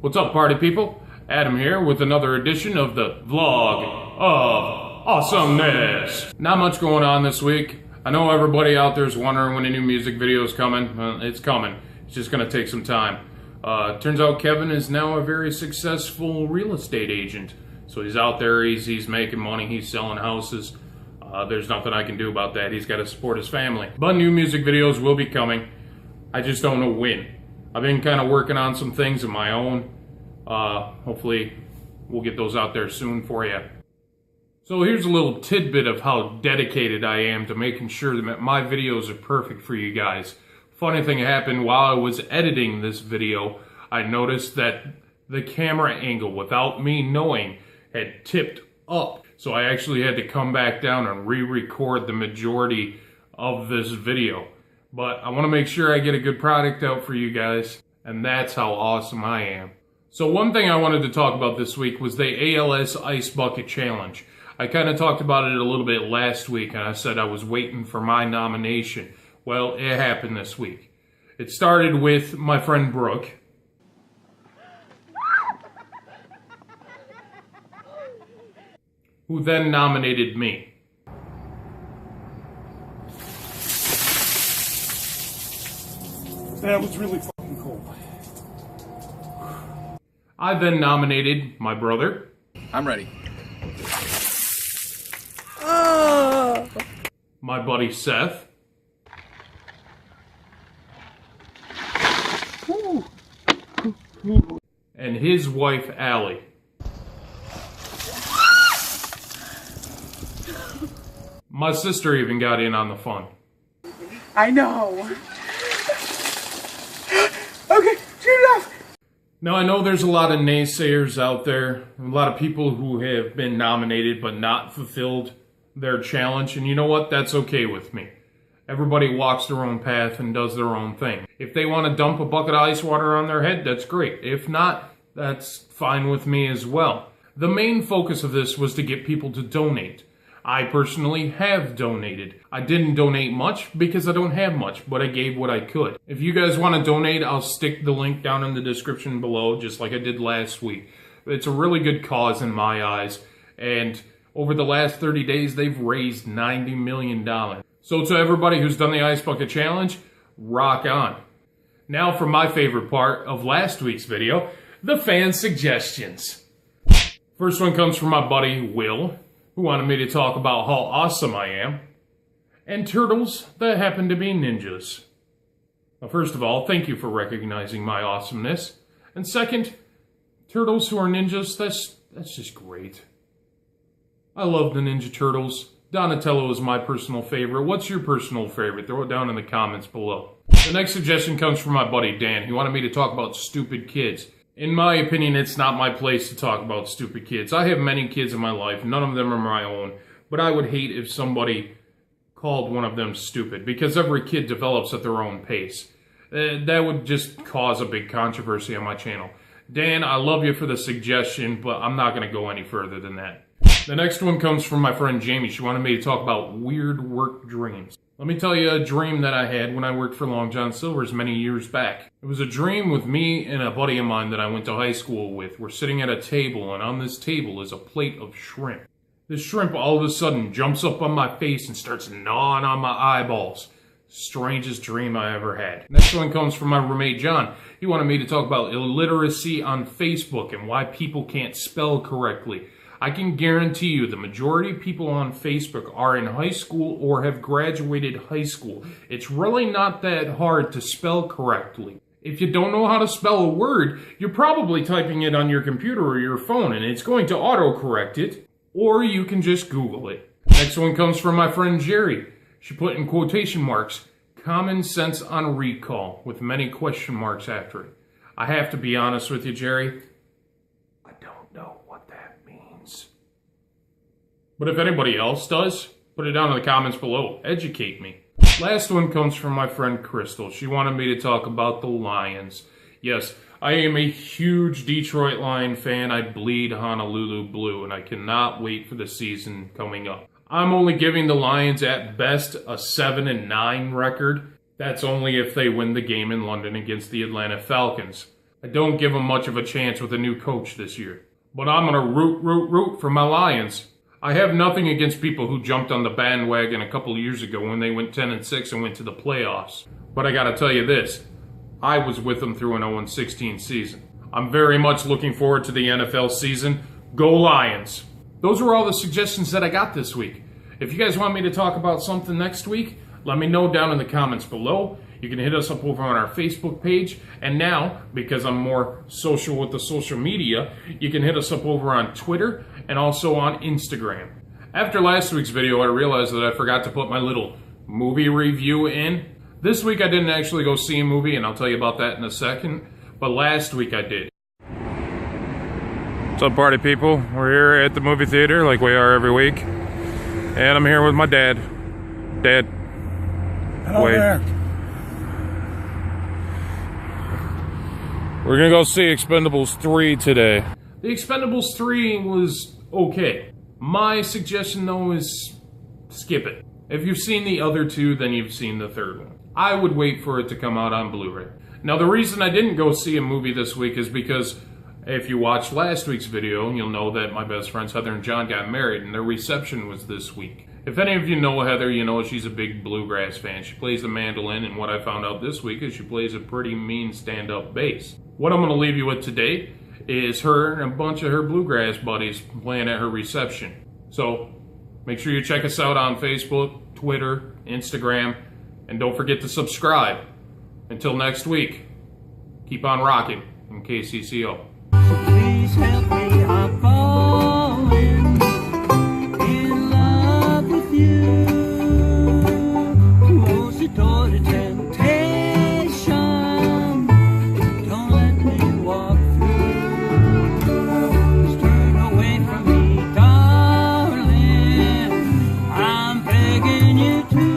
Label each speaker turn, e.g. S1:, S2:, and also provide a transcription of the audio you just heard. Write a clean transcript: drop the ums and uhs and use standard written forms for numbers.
S1: What's up, party people? Adam here with another edition of the Vlog of Awesomeness. Not much going on this week. I know everybody out there is wondering when a new music video is coming. Well, it's coming. It's just going to take some time. Turns out Kevin is now a very successful real estate agent. So he's out there, he's making money, he's selling houses. There's nothing I can do about that. He's got to support his family. But new music videos will be coming. I just don't know when. I've been kind of working on some things of my own. Hopefully we'll get those out there soon for you. So here's a little tidbit of how dedicated I am to making sure that my videos are perfect for you guys. Funny thing happened while I was editing this video. I noticed that the camera angle, without me knowing, had tipped up. So I actually had to come back down and re-record the majority of this video. But I want to make sure I get a good product out for you guys, and that's how awesome I am. So one thing I wanted to talk about this week was the ALS Ice Bucket Challenge. I kind of talked about it a little bit last week, and I said I was waiting for my nomination. Well, it happened this week. It started with my friend Brooke, who then nominated me.
S2: That was really fucking cool.
S1: I then nominated my brother.
S3: I'm ready.
S1: My buddy Seth. And his wife Allie. My sister even got in on the fun.
S2: I know. Okay, shoot it off.
S1: Now, I know there's a lot of naysayers out there, a lot of people who have been nominated but not fulfilled their challenge, and you know what? That's okay with me. Everybody walks their own path and does their own thing. If they want to dump a bucket of ice water on their head, that's great. If not, that's fine with me as well. The main focus of this was to get people to donate. I personally have donated. I didn't donate much because I don't have much, but I gave what I could. If you guys want to donate, I'll stick the link down in the description below, just like I did last week. It's a really good cause in my eyes, and over the last 30 days, they've raised $90 million. So to everybody who's done the Ice Bucket Challenge, rock on. Now for my favorite part of last week's video, the fan suggestions. First one comes from my buddy Will, who wanted me to talk about how awesome I am, and turtles that happen to be ninjas. Now, first of all, thank you for recognizing my awesomeness. And second, turtles who are ninjas, that's just great. I love the Ninja Turtles. Donatello is my personal favorite. What's your personal favorite? Throw it down in the comments below. The next suggestion comes from my buddy Dan. He wanted me to talk about stupid kids. In my opinion, it's not my place to talk about stupid kids. I have many kids in my life. None of them are my own. But I would hate if somebody called one of them stupid, because every kid develops at their own pace. That would just cause a big controversy on my channel. Dan, I love you for the suggestion, but I'm not going to go any further than that. The next one comes from my friend Jamie. She wanted me to talk about weird work dreams. Let me tell you a dream that I had when I worked for Long John Silver's many years back. It was a dream with me and a buddy of mine that I went to high school with. We're sitting at a table, and on this table is a plate of shrimp. This shrimp all of a sudden jumps up on my face and starts gnawing on my eyeballs. Strangest dream I ever had. Next one comes from my roommate John. He wanted me to talk about illiteracy on Facebook and why people can't spell correctly. I can guarantee you the majority of people on Facebook are in high school or have graduated high school. It's really not that hard to spell correctly. If you don't know how to spell a word, you're probably typing it on your computer or your phone, and it's going to autocorrect it, or you can just Google it. Next one comes from my friend Jerry. She put in quotation marks, "common sense on recall," with many question marks after it. I have to be honest with you, Jerry. I don't know what that means. But if anybody else does, put it down in the comments below. Educate me. Last one comes from my friend Crystal. She wanted me to talk about the Lions. Yes, I am a huge Detroit Lion fan. I bleed Honolulu blue, and I cannot wait for the season coming up. I'm only giving the Lions at best a 7-9 record. That's only if they win the game in London against the Atlanta Falcons. I don't give them much of a chance with a new coach this year. But I'm going to root for my Lions. I have nothing against people who jumped on the bandwagon a couple of years ago when they went 10-6 and went to the playoffs. But I got to tell you this, I was with them through an 0-16 season. I'm very much looking forward to the NFL season. Go Lions! Those were all the suggestions that I got this week. If you guys want me to talk about something next week, let me know down in the comments below. You can hit us up over on our Facebook page. And now, because I'm more social with the social media, you can hit us up over on Twitter and also on Instagram. After last week's video, I realized that I forgot to put my little movie review in. This week I didn't actually go see a movie, and I'll tell you about that in a second. But last week I did. What's up, party people? We're here at the movie theater like we are every week. And I'm here with my dad. Dad.
S2: Hello there.
S1: We're gonna go see Expendables 3 today. The Expendables 3 was okay. My suggestion though is skip it. If you've seen the other two, then you've seen the third one. I would wait for it to come out on Blu-ray. Now the reason I didn't go see a movie this week is because if you watched last week's video, you'll know that my best friends Heather and John got married and their reception was this week. If any of you know Heather, you know she's a big bluegrass fan. She plays the mandolin, and what I found out this week is she plays a pretty mean stand-up bass. What I'm going to leave you with today is her and a bunch of her bluegrass buddies playing at her reception. So make sure you check us out on Facebook, Twitter, Instagram, and don't forget to subscribe. Until next week, keep on rocking in KCCO.
S3: Please help me, I'm falling in love with you. Close the door to temptation. Don't let me walk through. Turn away from me, darling. I'm begging you to.